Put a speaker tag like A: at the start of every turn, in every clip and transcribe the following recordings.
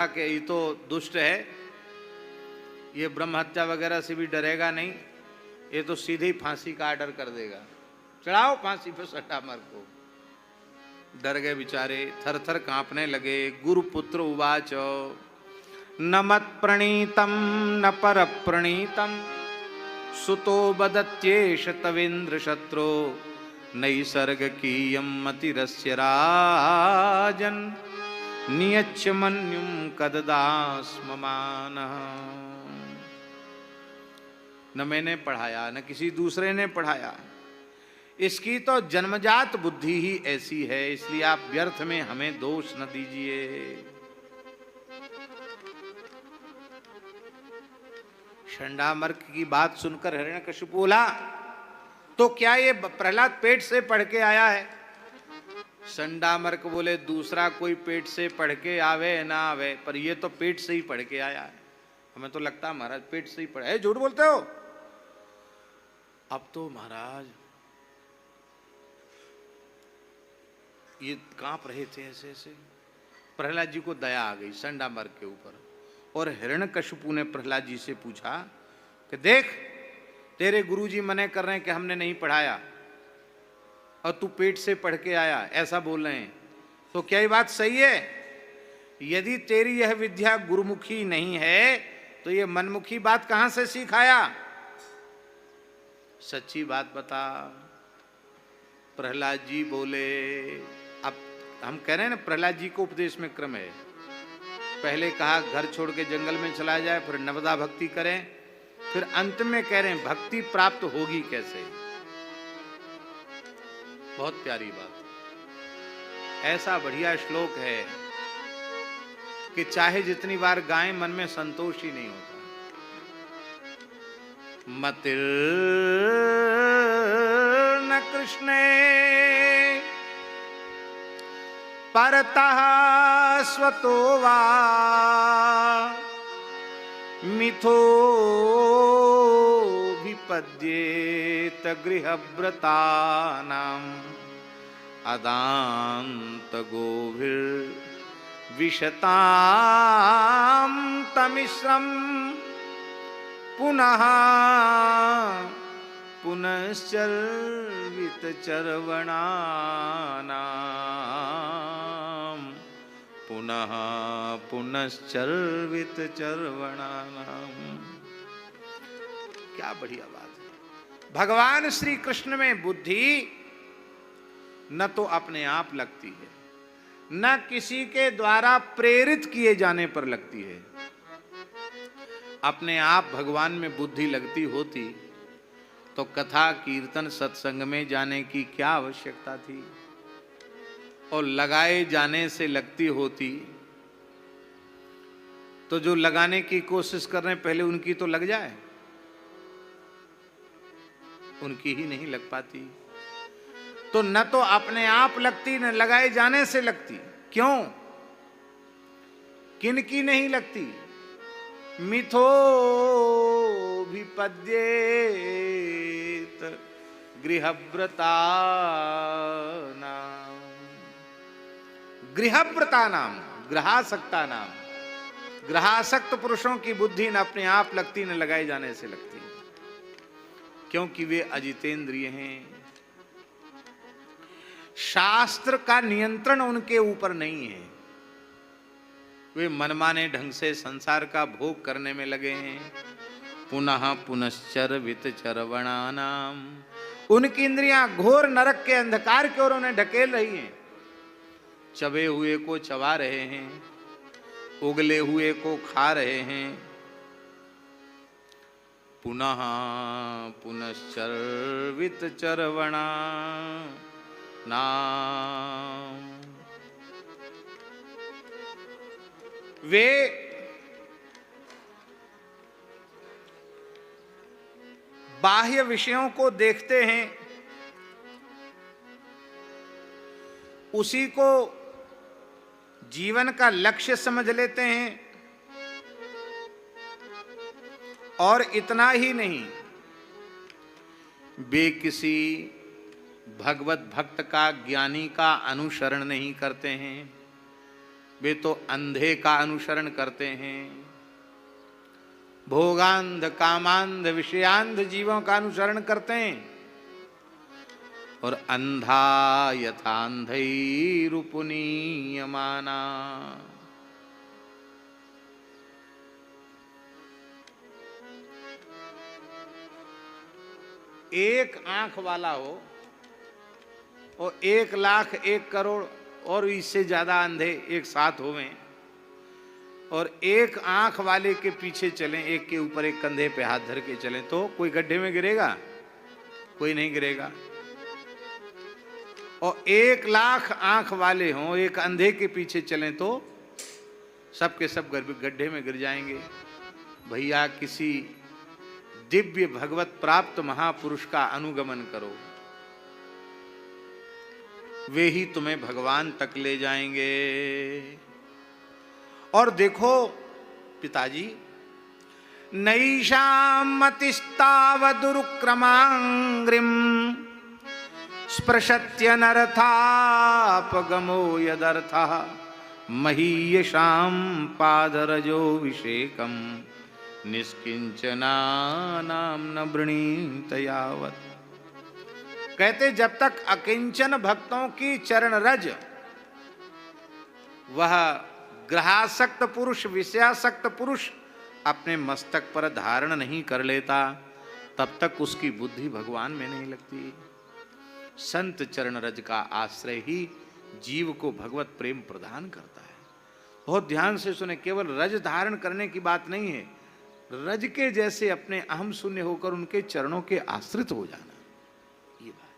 A: कि ये तो दुष्ट है, ये ब्रह्म हत्या वगैरह से भी डरेगा नहीं, ये तो सीधे ही फांसी का आर्डर कर देगा, चढ़ाओ फांसी पे संडामर्क को। डर गए बेचारे, थर थर कांपने लगे। गुरुपुत्र उवाच न मत प्रणीतम न पर प्रणीतम सुतो बदत्येष तवेन्द्र शत्रो नैसर्ग कीयम मतिरस्य राजन नियच्छ मन्युम कददास्ममान। न मैंने पढ़ाया न किसी दूसरे ने पढ़ाया, इसकी तो जन्मजात बुद्धि ही ऐसी है, इसलिए आप व्यर्थ में हमें दोष न दीजिए। षंडामर्क की बात सुनकर हिरण्यकशिपु बोला, तो क्या ये प्रहलाद पेट से पढ़ के आया है? षंडामर्क बोले, दूसरा कोई पेट से पढ़ के आवे ना आवे, पर ये तो पेट से ही पढ़ के आया है। हमें तो लगता है महाराज पेट से ही पढ़ा है। झूठ बोलते हो? अब तो महाराज ये कांप रहे थे ऐसे ऐसे। प्रहलाद जी को दया आ गई षंडामर्क के ऊपर, और हिरण्यकशिपु ने प्रहलाद जी से पूछा कि देख, तेरे गुरुजी मने कर रहे हैं कि हमने नहीं पढ़ाया और तू पेट से पढ़ के आया, ऐसा बोल रहे हैं, तो क्या ये बात सही है? यदि तेरी यह विद्या गुरुमुखी नहीं है तो ये मनमुखी बात कहां से सिखाया? सच्ची बात बता। प्रहलाद जी बोले, अब हम कह रहे हैं ना प्रहलाद जी को उपदेश में क्रम है। पहले कहा घर छोड़ के जंगल में चला जाए, फिर नवदा भक्ति करें, फिर अंत में कह रहे हैं भक्ति प्राप्त होगी कैसे। बहुत प्यारी बात। ऐसा बढ़िया श्लोक है कि चाहे जितनी बार गाएं मन में संतोष ही नहीं होता। मतिर न कृष्णे परतः स्वतो वा मिथो विपद्येत गृहव्रतानां अदान्त गोभिर् विशतां तमिश्रं पुनः पुनश्चर्वित चर्वणानां पुनः पुनश्चर्वित चर्वणानां। क्या बढ़िया बात है। भगवान श्री कृष्ण में बुद्धि न तो अपने आप लगती है, न किसी के द्वारा प्रेरित किए जाने पर लगती है। अपने आप भगवान में बुद्धि लगती होती तो कथा कीर्तन सत्संग में जाने की क्या आवश्यकता थी, और लगाए जाने से लगती होती तो जो लगाने की कोशिश कर रहे हैं पहले उनकी तो लग जाए, उनकी ही नहीं लग पाती। तो न तो अपने आप लगती न लगाए जाने से लगती। क्यों? किनकी नहीं लगती? मिथो विपद्येत गृहव्रतानां। गृहव्रतानां, ग्रहासक्ता नाम, ग्रहासक्त पुरुषों की बुद्धि न अपने आप लगती न लगाए जाने से लगती, क्योंकि वे अजितेंद्रिय हैं। शास्त्र का नियंत्रण उनके ऊपर नहीं है। वे मनमाने ढंग से संसार का भोग करने में लगे हैं। पुनः पुनश्चर्वित चर्वणानाम, उनकी इंद्रियां घोर नरक के अंधकार की ओर उन्हें ढकेल रही हैं। चबे हुए को चबा रहे हैं, उगले हुए को खा रहे हैं। पुनः पुनश्चर्वित चर्वणा नाम। वे बाह्य विषयों को देखते हैं, उसी को जीवन का लक्ष्य समझ लेते हैं, और इतना ही नहीं, वे किसी भगवत भक्त का, ज्ञानी का अनुसरण नहीं करते हैं, वे तो अंधे का अनुसरण करते हैं, भोगांध कामांध विषयांध जीवों का अनुसरण करते हैं। और अंधा यथांधैरुपनीयमाना, एक आंख वाला हो और 1 लाख 1 करोड़ और इससे ज्यादा अंधे एक साथ होवें और एक आंख वाले के पीछे चलें, एक के ऊपर एक कंधे पे हाथ धर के चलें, तो कोई गड्ढे में गिरेगा? कोई नहीं गिरेगा। और 1 लाख आंख वाले हों, एक अंधे के पीछे चलें तो सब के सब गड्ढे में गिर जाएंगे। भैया किसी दिव्य भगवत प्राप्त महापुरुष का अनुगमन करो, वे ही तुम्हें भगवान तक ले जाएंगे। और देखो पिताजी, नैषाम मतिस्तावदुरुक्रमांग्रिम स्पृशत्यनर्थापगमो यदर्थः महीयशां पादरजो विषेकम निष्किंचनानां न वृणीत यावत्। कहते जब तक अकिंचन भक्तों की चरण रज, वह ग्रहासक्त पुरुष, विषयासक्त पुरुष अपने मस्तक पर धारण नहीं कर लेता, तब तक उसकी बुद्धि भगवान में नहीं लगती। संत चरण रज का आश्रय ही जीव को भगवत प्रेम प्रदान करता है। बहुत ध्यान से सुने, केवल रज धारण करने की बात नहीं है, रज के जैसे अपने अहम शून्य होकर उनके चरणों के आश्रित हो जाना, ये बात।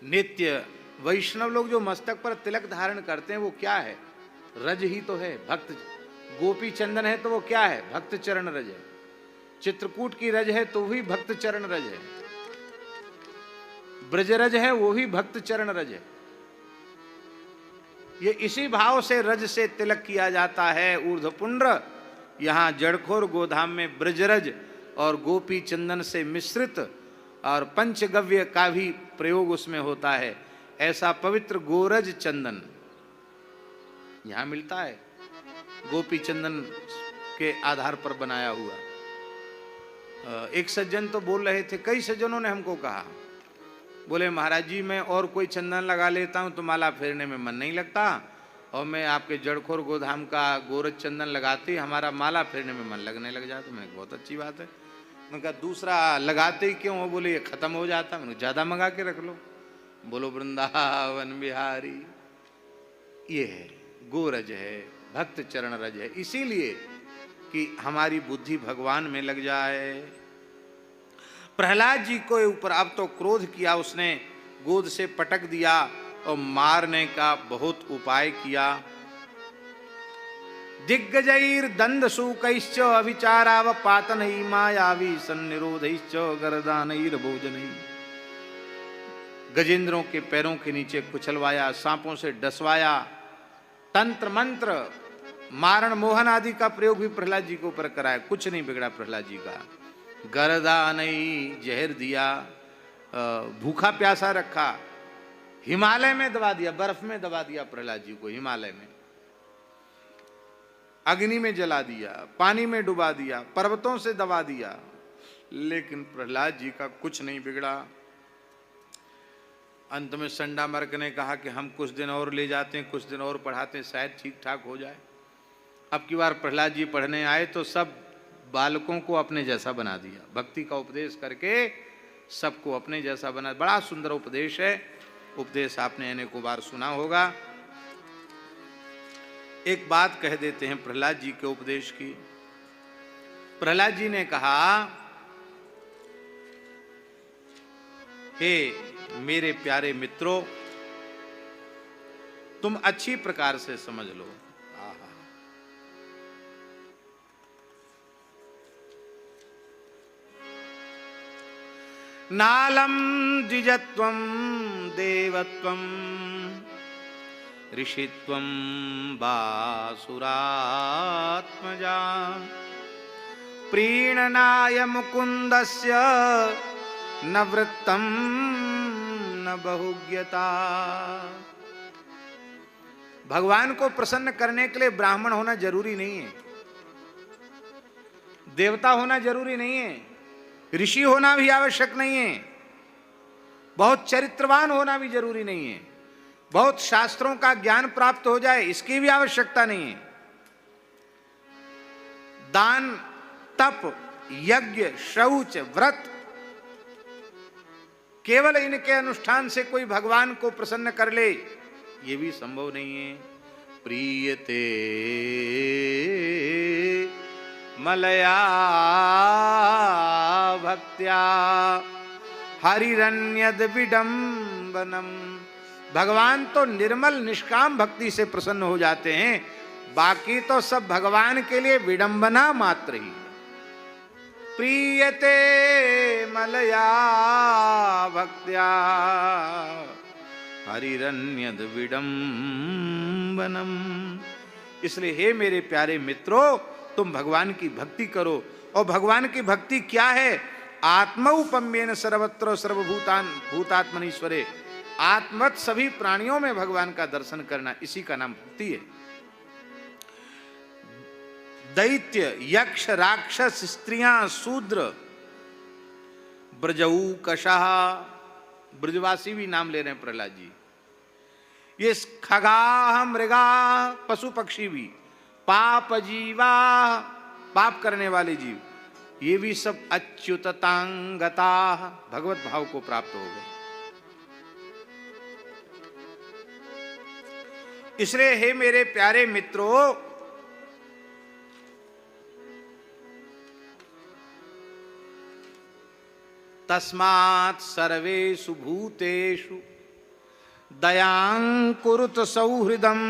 A: नित्य वैष्णव लोग जो मस्तक पर तिलक धारण करते हैं वो क्या है? रज ही तो है, भक्त। गोपी चंदन है तो वो क्या है? भक्त चरण रज है। चित्रकूट की रज है तो भी भक्त चरण रज है। ब्रजरज है वो भी भक्त चरण रज है। ये इसी भाव से रज से तिलक किया जाता है। ऊर्ध्वपुंड्र यहाँ जड़खोर गोधाम में ब्रजरज और गोपी चंदन से मिश्रित और पंचगव्य का भी प्रयोग उसमें होता है। ऐसा पवित्र गोरज चंदन यहाँ मिलता है, गोपी चंदन के आधार पर बनाया हुआ। एक सज्जन तो बोल रहे थे, कई सज्जनों ने हमको कहा, बोले महाराज जी मैं और कोई चंदन लगा लेता हूँ तो माला फेरने में मन नहीं लगता, और मैं आपके जड़खोर गोधाम का गोरज चंदन लगाते हमारा माला फेरने में मन लगने लग जाता। मैंने बहुत अच्छी बात है। मैंने कहा दूसरा लगाते ही क्यों हो? बोले ये खत्म हो जाता। मैंने ज़्यादा मंगा के रख लो। बोलो वृंदावन बिहारी, ये है गोरज है, भक्त चरण रज है, इसीलिए कि हमारी बुद्धि भगवान में लग जाए। प्रहलाद जी को ऊपर अब तो क्रोध किया उसने, गोद से पटक दिया और मारने का बहुत उपाय किया। दिग्गजैर दंड सूकैश्च अभिचाराव पातनई मायावी सन्निरोधैश्च गर्दानैर भोजनई। गजेंद्रों के पैरों के नीचे कुचलवाया, सांपों से डसवाया, तंत्र मंत्र मारण मोहन आदि का प्रयोग भी प्रहलाद जी के ऊपर कराया। कुछ नहीं बिगड़ा प्रहलाद जी का। गर्दानई जहर दिया, भूखा प्यासा रखा, हिमालय में दबा दिया, बर्फ में दबा दिया प्रहलाद जी को, हिमालय में अग्नि में जला दिया, पानी में डुबा दिया, पर्वतों से दबा दिया, लेकिन प्रहलाद जी का कुछ नहीं बिगड़ा। अंत में संडामर्क ने कहा कि हम कुछ दिन और ले जाते हैं, कुछ दिन और पढ़ाते हैं, शायद ठीक ठाक हो जाए। अब की बार प्रहलाद जी पढ़ने आए तो सब बालकों को अपने जैसा बना दिया, भक्ति का उपदेश करके सबको अपने जैसा बना। बड़ा सुंदर उपदेश है। उपदेश आपने अनेकों बार सुना होगा। एक बात कह देते हैं प्रहलाद जी के उपदेश की। प्रहलाद जी ने कहा, हे मेरे प्यारे मित्रों, तुम अच्छी प्रकार से समझ लो। नालम द्विजत्वं देवत्वं ऋषित्वं वासुरात्मजा प्रीणनाय मुकुंदस्य न वृत्तं न बहुज्ञता। भगवान को प्रसन्न करने के लिए ब्राह्मण होना जरूरी नहीं है, देवता होना जरूरी नहीं है, ऋषि होना भी आवश्यक नहीं है, बहुत चरित्रवान होना भी जरूरी नहीं है, बहुत शास्त्रों का ज्ञान प्राप्त हो जाए इसकी भी आवश्यकता नहीं है। दान, तप, यज्ञ, शौच, व्रत, केवल इनके अनुष्ठान से कोई भगवान को प्रसन्न कर ले ये भी संभव नहीं है। प्रीयते मलया भक्त्या हरिरन्यद विडंबनम। भगवान तो निर्मल निष्काम भक्ति से प्रसन्न हो जाते हैं, बाकी तो सब भगवान के लिए विडंबना मात्र ही। प्रीयते मलया भक्त्या हरिरन्यद विडंबनम। इसलिए हे मेरे प्यारे मित्रों, तुम भगवान की भक्ति करो। और भगवान की भक्ति क्या है? आत्मौपम्येन सर्वत्र सर्वभूतान भूतात्मनीश्वरे। आत्मवत सभी प्राणियों में भगवान का दर्शन करना, इसी का नाम भक्ति है। दैत्य, यक्ष, राक्षस, स्त्रियां, शूद्र, ब्रजऊ कषाह, ब्रजवासी भी नाम ले रहे हैं प्रहलाद जी। ये खगा, मृगा, पशु पक्षी भी, पाप जीवा, पाप करने वाले जीव, ये भी सब अच्युततांगता भगवत भाव को प्राप्त हो गए। इसलिए हे मेरे प्यारे मित्रों, तस्मात् सर्वेषु भूतेषु दयां कुरुत सौहृदम्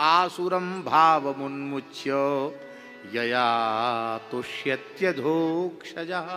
A: आसुरं भावमुन्मुच्य यया तुष्यत्यधोक्षजः।